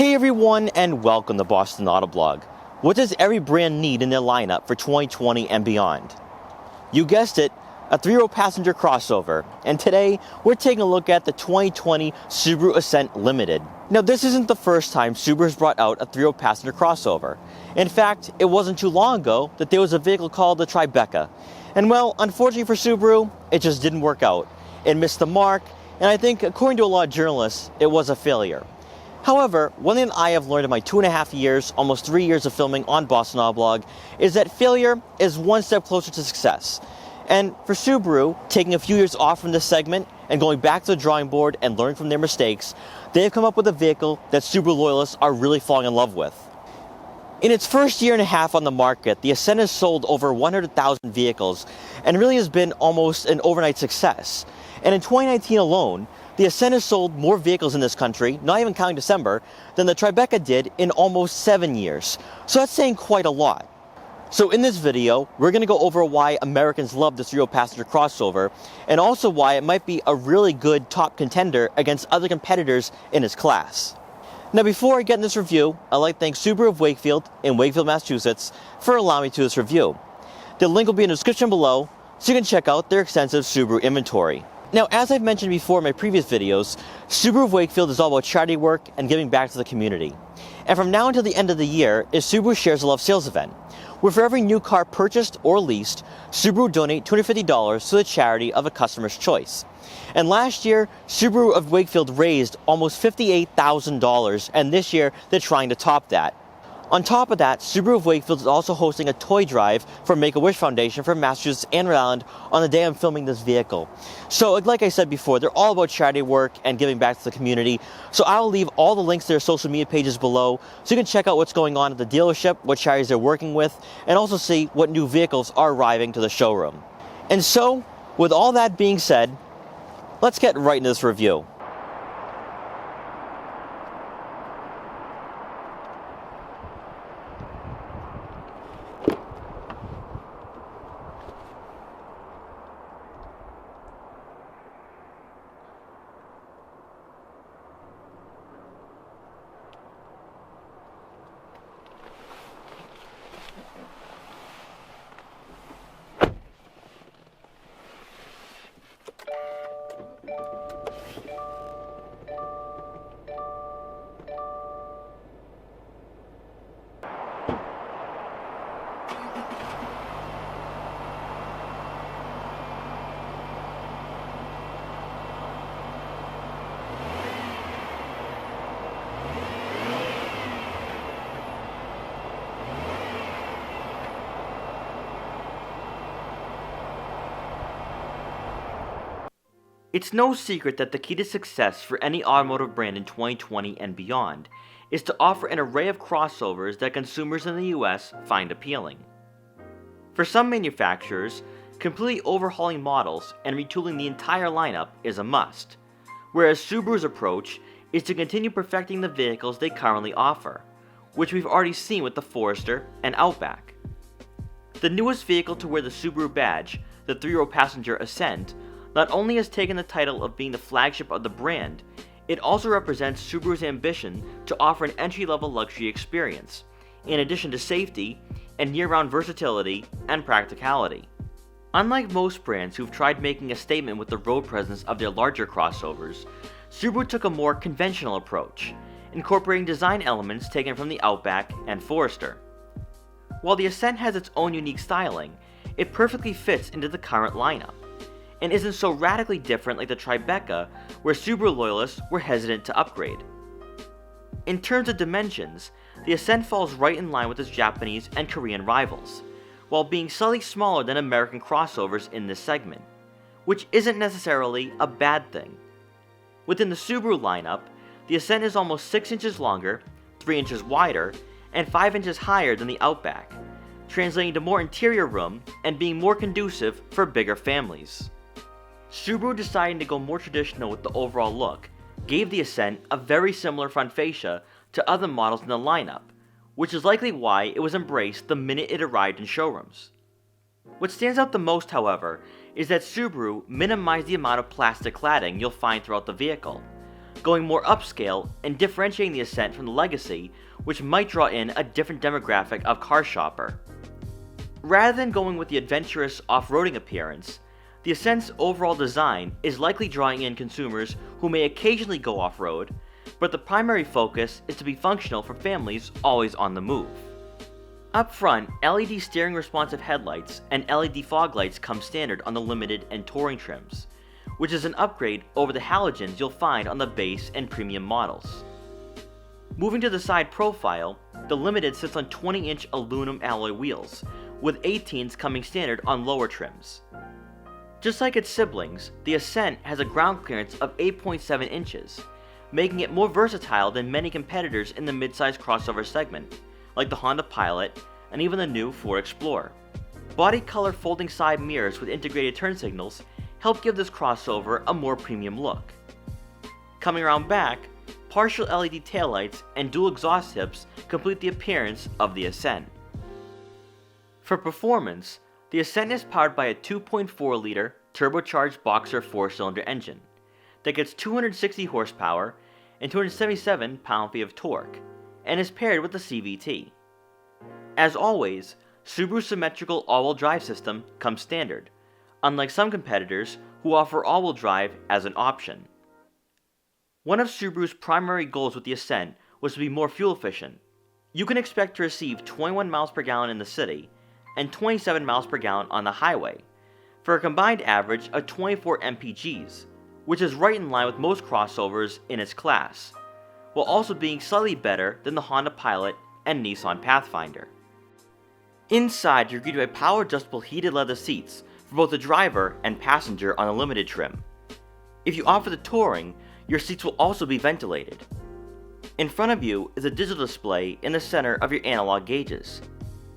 Hey everyone, and welcome to Boston Autoblog. What does every brand need in their lineup for 2020 and beyond? You guessed it, a 3-row passenger crossover. And today, we're taking a look at the 2020 Subaru Ascent Limited. Now, this isn't the first time Subaru has brought out a 3-row passenger crossover. In fact, it wasn't too long ago that there was a vehicle called the Tribeca. And well, unfortunately for Subaru, it just didn't work out. It missed the mark, and I think, according to a lot of journalists, it was a failure. However, one thing I have learned in my 2.5 years, almost 3 years of filming on Boston Autoblog, is that failure is one step closer to success. And for Subaru, taking a few years off from this segment and going back to the drawing board and learning from their mistakes, they have come up with a vehicle that Subaru loyalists are really falling in love with. In its first year and a half on the market, the Ascent has sold over 100,000 vehicles and really has been almost an overnight success. And in 2019 alone, the Ascent has sold more vehicles in this country, not even counting December, than the Tribeca did in almost 7 years. So that's saying quite a lot. So in this video, we're going to go over why Americans love this 3-row passenger crossover, and also why it might be a really good top contender against other competitors in its class. Now before I get in this review, I'd like to thank Subaru of Wakefield in Wakefield, Massachusetts for allowing me to do this review. The link will be in the description below, so you can check out their extensive Subaru inventory. Now, as I've mentioned before in my previous videos, Subaru of Wakefield is all about charity work and giving back to the community. And from now until the end of the year is Subaru Shares the Love sales event, where for every new car purchased or leased, Subaru will donate $250 to the charity of a customer's choice. And last year, Subaru of Wakefield raised almost $58,000, and this year they're trying to top that. On top of that, Subaru of Wakefield is also hosting a toy drive for Make-A-Wish Foundation for Massachusetts and Rhode Island on the day I'm filming this vehicle. So, like I said before, they're all about charity work and giving back to the community. So I will leave all the links to their social media pages below, so you can check out what's going on at the dealership, what charities they're working with, and also see what new vehicles are arriving to the showroom. And so, with all that being said, let's get right into this review. It's no secret that the key to success for any automotive brand in 2020 and beyond is to offer an array of crossovers that consumers in the US find appealing. For some manufacturers, completely overhauling models and retooling the entire lineup is a must, whereas Subaru's approach is to continue perfecting the vehicles they currently offer, which we've already seen with the Forester and Outback. The newest vehicle to wear the Subaru badge, the 3-row passenger Ascent, not only has taken the title of being the flagship of the brand, it also represents Subaru's ambition to offer an entry-level luxury experience, in addition to safety and year-round versatility and practicality. Unlike most brands who've tried making a statement with the road presence of their larger crossovers, Subaru took a more conventional approach, incorporating design elements taken from the Outback and Forester. While the Ascent has its own unique styling, it perfectly fits into the current lineup, and isn't so radically different like the Tribeca, where Subaru loyalists were hesitant to upgrade. In terms of dimensions, the Ascent falls right in line with its Japanese and Korean rivals, while being slightly smaller than American crossovers in this segment, which isn't necessarily a bad thing. Within the Subaru lineup, the Ascent is almost 6 inches longer, 3 inches wider, and 5 inches higher than the Outback, translating to more interior room and being more conducive for bigger families. Subaru, deciding to go more traditional with the overall look, gave the Ascent a very similar front fascia to other models in the lineup, which is likely why it was embraced the minute it arrived in showrooms. What stands out the most, however, is that Subaru minimized the amount of plastic cladding you'll find throughout the vehicle, going more upscale and differentiating the Ascent from the Legacy, which might draw in a different demographic of car shopper. Rather than going with the adventurous off-roading appearance, the Ascent's overall design is likely drawing in consumers who may occasionally go off-road, but the primary focus is to be functional for families always on the move. Up front, LED steering responsive headlights and LED fog lights come standard on the Limited and Touring trims, which is an upgrade over the halogens you'll find on the base and premium models. Moving to the side profile, the Limited sits on 20-inch aluminum alloy wheels, with 18s coming standard on lower trims. Just like its siblings, the Ascent has a ground clearance of 8.7 inches, making it more versatile than many competitors in the midsize crossover segment, like the Honda Pilot and even the new Ford Explorer. Body color folding side mirrors with integrated turn signals help give this crossover a more premium look. Coming around back, partial LED taillights and dual exhaust tips complete the appearance of the Ascent. For performance, the Ascent is powered by a 2.4-liter turbocharged Boxer 4-cylinder engine that gets 260 horsepower and 277 pound-feet of torque, and is paired with the CVT. As always, Subaru's symmetrical all-wheel drive system comes standard, unlike some competitors who offer all-wheel drive as an option. One of Subaru's primary goals with the Ascent was to be more fuel efficient. You can expect to receive 21 miles per gallon in the city and 27 miles per gallon on the highway, for a combined average of 24 mpgs, which is right in line with most crossovers in its class, while also being slightly better than the Honda Pilot and Nissan Pathfinder. Inside, you're greeted by power adjustable heated leather seats for both the driver and passenger on the Limited trim. If you opt for the Touring, your seats will also be ventilated. In front of you is a digital display in the center of your analog gauges,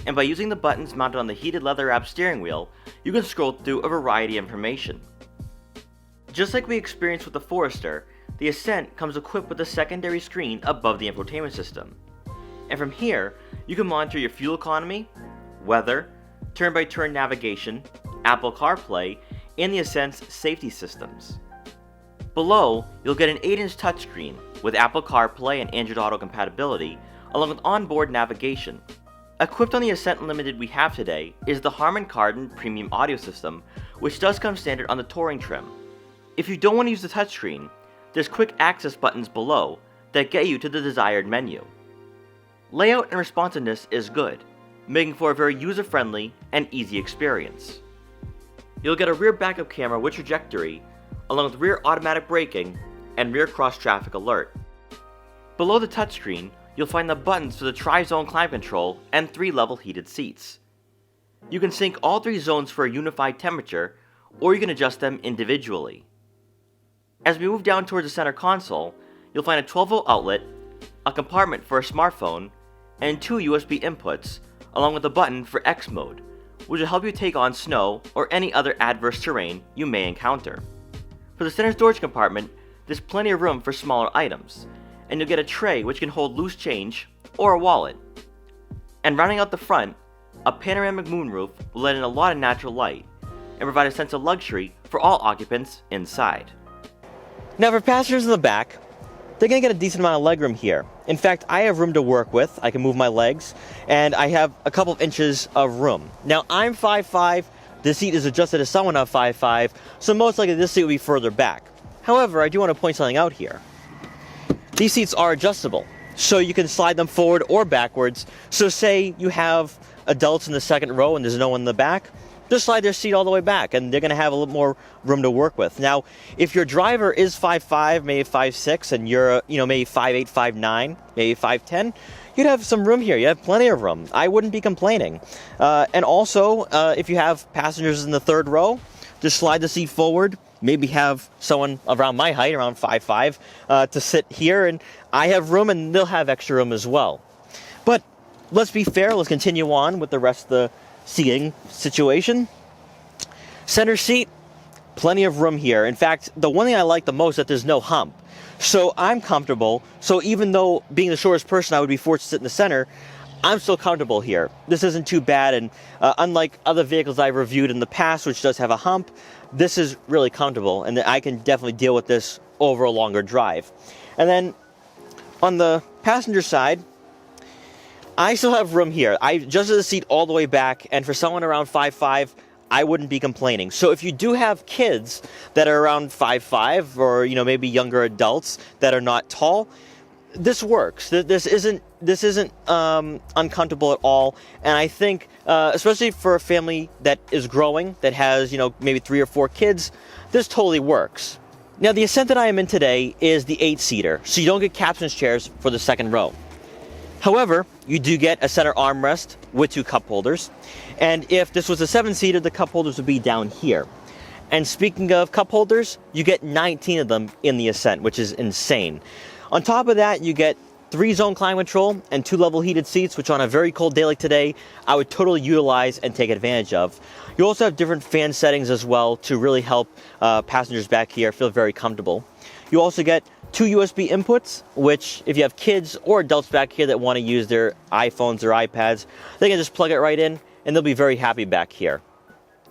and by using the buttons mounted on the heated leather wrapped steering wheel, you can scroll through a variety of information. Just like we experienced with the Forester, the Ascent comes equipped with a secondary screen above the infotainment system, and from here, you can monitor your fuel economy, weather, turn-by-turn navigation, Apple CarPlay, and the Ascent's safety systems. Below, you'll get an 8-inch touchscreen with Apple CarPlay and Android Auto compatibility, along with onboard navigation. Equipped on the Ascent Limited we have today is the Harman Kardon Premium Audio System, which does come standard on the Touring trim. If you don't want to use the touchscreen, there's quick access buttons below that get you to the desired menu. Layout and responsiveness is good, making for a very user-friendly and easy experience. You'll get a rear backup camera with trajectory, along with rear automatic braking and rear cross-traffic alert. Below the touchscreen, you'll find the buttons for the tri-zone climate control and 3-level heated seats. You can sync all 3 zones for a unified temperature, or you can adjust them individually. As we move down towards the center console, you'll find a 12-volt outlet, a compartment for a smartphone, and 2 USB inputs, along with a button for X mode, which will help you take on snow or any other adverse terrain you may encounter. For the center storage compartment, there's plenty of room for smaller items, and you'll get a tray which can hold loose change or a wallet. And rounding out the front, a panoramic moonroof will let in a lot of natural light and provide a sense of luxury for all occupants inside. Now for passengers in the back, they're going to get a decent amount of legroom here. In fact, I have room to work with. I can move my legs, and I have a couple of inches of room. Now, I'm 5'5", the seat is adjusted to someone of 5'5", so most likely this seat will be further back. However, I do want to point something out here. These seats are adjustable, so you can slide them forward or backwards. So say you have adults in the second row and there's no one in the back, just slide their seat all the way back, and they're going to have a little more room to work with. Now, if your driver is 5'5", maybe 5'6", and you're, maybe 5'8", 5'9", maybe 5'10", you'd have some room here. You have plenty of room. I wouldn't be complaining. And also, if you have passengers in the third row, just slide the seat forward. Maybe have someone around my height, around 5'5", to sit here, and I have room, and they'll have extra room as well. But let's be fair. Let's continue on with the rest of the seating situation. Center seat, plenty of room here. In fact, the one thing I like the most is that there's no hump. So I'm comfortable. So even though being the shortest person, I would be forced to sit in the center, I'm still comfortable here. This isn't too bad, and unlike other vehicles I've reviewed in the past, which does have a hump, this is really comfortable, and I can definitely deal with this over a longer drive. And then on the passenger side, I still have room here. I adjusted the seat all the way back, and for someone around 5'5", I wouldn't be complaining. So if you do have kids that are around 5'5", or maybe younger adults that are not tall, this works. This isn't uncomfortable at all. And I think, especially for a family that is growing, that has maybe 3 or 4 kids, this totally works. Now the Ascent that I am in today is the 8-seater, so you don't get captain's chairs for the second row. However, you do get a center armrest with 2 cup holders. And if this was a 7-seater, the cup holders would be down here. And speaking of cup holders, you get 19 of them in the Ascent, which is insane. On top of that, you get 3-zone climate control and 2 level heated seats, which on a very cold day like today, I would totally utilize and take advantage of. You also have different fan settings as well to really help passengers back here feel very comfortable. You also get 2 USB inputs, which if you have kids or adults back here that want to use their iPhones or iPads, they can just plug it right in and they'll be very happy back here.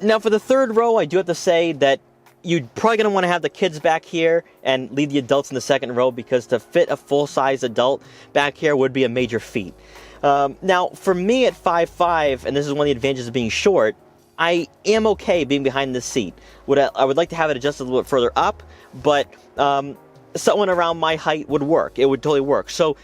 Now for the third row, I do have to say that you're probably going to want to have the kids back here and leave the adults in the second row, because to fit a full-size adult back here would be a major feat. Now for me at 5'5", and this is one of the advantages of being short, I am okay being behind the seat. I would like to have it adjusted a little bit further up, but someone around my height would work. It would totally work. So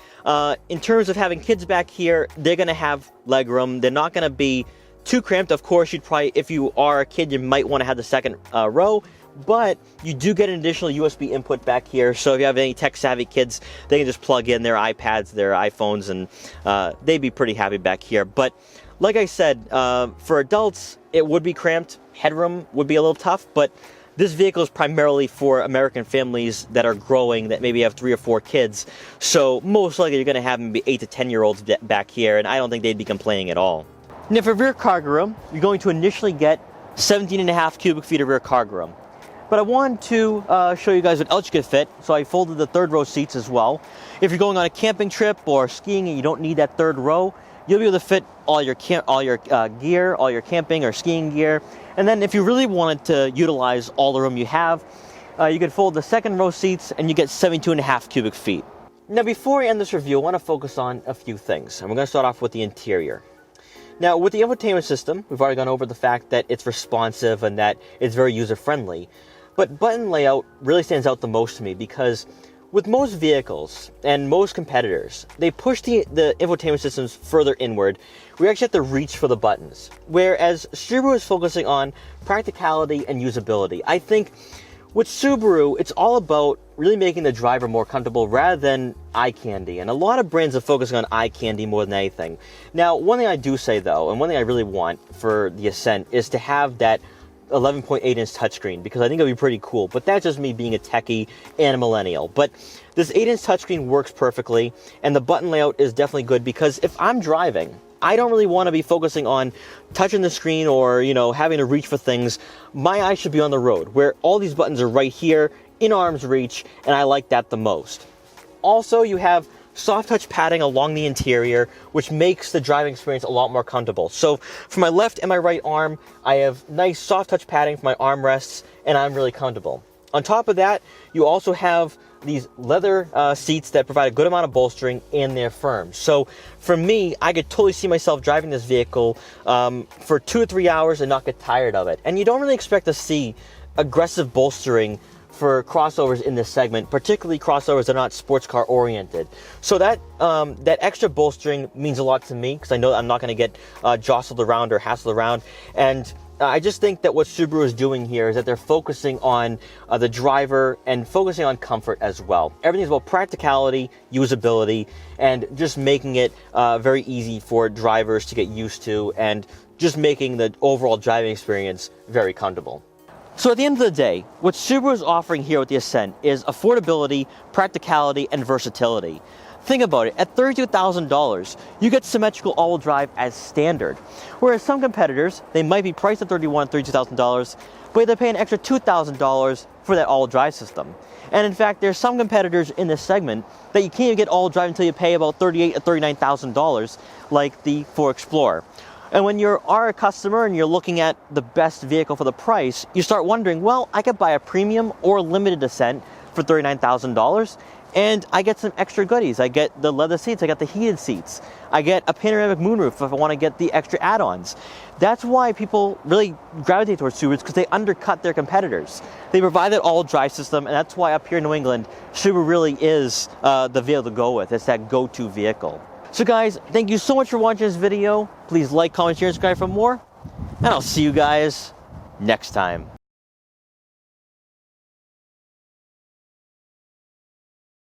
in terms of having kids back here, they're going to have leg room. They're not going to be too cramped. Of course, you'd probably, if you are a kid, you might want to have the second row, but you do get an additional USB input back here. So if you have any tech-savvy kids, they can just plug in their iPads, their iPhones, and they'd be pretty happy back here. But like I said, for adults, it would be cramped. Headroom would be a little tough, but this vehicle is primarily for American families that are growing, that maybe have 3 or 4 kids. So most likely you're going to have maybe 8 to 10-year-olds back here, and I don't think they'd be complaining at all. Now for rear cargo room, you're going to initially get 17.5 cubic feet of rear cargo room. But I wanted to show you guys what else you could fit, so I folded the third row seats as well. If you're going on a camping trip or skiing and you don't need that third row, you'll be able to fit all your gear, all your camping or skiing gear. And then if you really wanted to utilize all the room you have, you could fold the second row seats and you get 72.5 cubic feet. Now before I end this review, I want to focus on a few things. And we're going to start off with the interior. Now with the infotainment system, we've already gone over the fact that it's responsive and that it's very user-friendly. But button layout really stands out the most to me, because with most vehicles and most competitors, they push the infotainment systems further inward. We actually have to reach for the buttons. Whereas Subaru is focusing on practicality and usability. I think with Subaru, it's all about really making the driver more comfortable rather than eye candy. And a lot of brands are focusing on eye candy more than anything. Now, one thing I do say though, and one thing I really want for the Ascent, is to have that 11.8-inch touchscreen, because I think it'll be pretty cool. But that's just me being a techie and a millennial. But this 8-inch touchscreen works perfectly, and the button layout is definitely good, because if I'm driving, I don't really want to be focusing on touching the screen or, having to reach for things. My eyes should be on the road, where all these buttons are right here, in arm's reach, and I like that the most. Also, you have soft touch padding along the interior, which makes the driving experience a lot more comfortable. So for my left and my right arm, I have nice soft touch padding for my armrests, and I'm really comfortable. On top of that, you also have these leather seats that provide a good amount of bolstering, and they're firm. So for me, I could totally see myself driving this vehicle for 2 or 3 hours and not get tired of it. And you don't really expect to see aggressive bolstering for crossovers in this segment, particularly crossovers that are not sports car oriented. So that extra bolstering means a lot to me, because I know I'm not going to get jostled around or hassled around. And I just think that what Subaru is doing here is that they're focusing on the driver and focusing on comfort as well. Everything's about practicality, usability, and just making it very easy for drivers to get used to, and just making the overall driving experience very comfortable. So at the end of the day, what Subaru is offering here with the Ascent is affordability, practicality, and versatility. Think about it, at $32,000, you get symmetrical all-wheel drive as standard. Whereas some competitors, they might be priced at $31,000, $32,000, but they pay an extra $2,000 for that all-wheel drive system. And in fact, there's some competitors in this segment that you can't even get all-wheel drive until you pay about $38,000 or $39,000, like the Ford Explorer. And when you are a customer and you're looking at the best vehicle for the price, you start wondering, well, I could buy a premium or limited Ascent for $39,000. And I get some extra goodies. I get the leather seats, I got the heated seats. I get a panoramic moonroof if I want to get the extra add-ons. That's why people really gravitate towards Subarus, because they undercut their competitors. They provide that all drive system, and that's why up here in New England, Subaru really is the vehicle to go with. It's that go-to vehicle. So guys, thank you so much for watching this video. Please like, comment, share, and subscribe for more. And I'll see you guys next time.